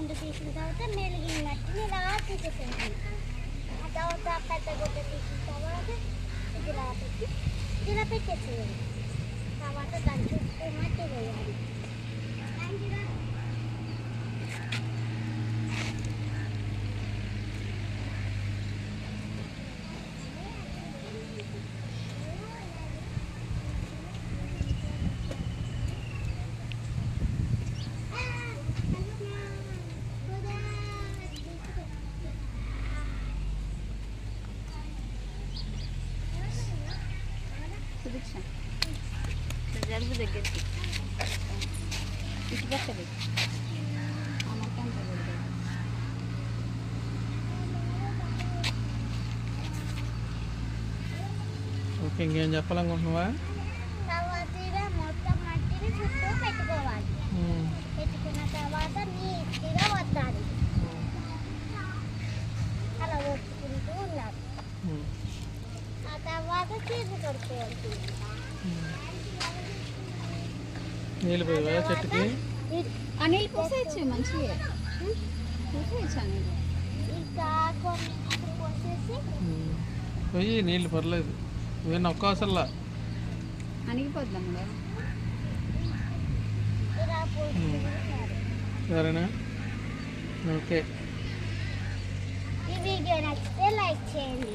ముందు తీసిన తర్వాత మెలిగిన మట్టిని ఇలా తీసేసేయాలి. ఆ తర్వాత పెద్ద గుడ్డ తీసిన తర్వాత ఇలా పెట్టేసేయాలి. తర్వాత దాని చుట్టూ మట్టి వేయాలి. జరుగు దగ్గరికి ఇటు పక్కది ఓకే, ఇంకేం చెప్పాలనుకుంటున్నావా? మొత్తం మట్టిని చుట్టూ పెట్టుకోవాలి. పెట్టుకున్న తర్వాత నీట్గా వద్దాలి. అలా వచ్చుకుంటూ ఉండాలి. ఆ తర్వాత చీర కడుక్కోవాలి. నీళ్ళు పోయి చెట్టుకి అనిల్ పోసేయచ్చు, మంచిగా పోసేయచ్చు అనిల్. ఇంకా కొన్ని పోసేసి పోయి నీళ్ళు పర్లేదు, నువ్వు నొక్క అవసరంలా అనిగిపోద్దాం. ఇలా పోసుకుంటారు. సరేనా? ఓకే. ఈ వీడియో నచ్చితే లైక్ చేయండి.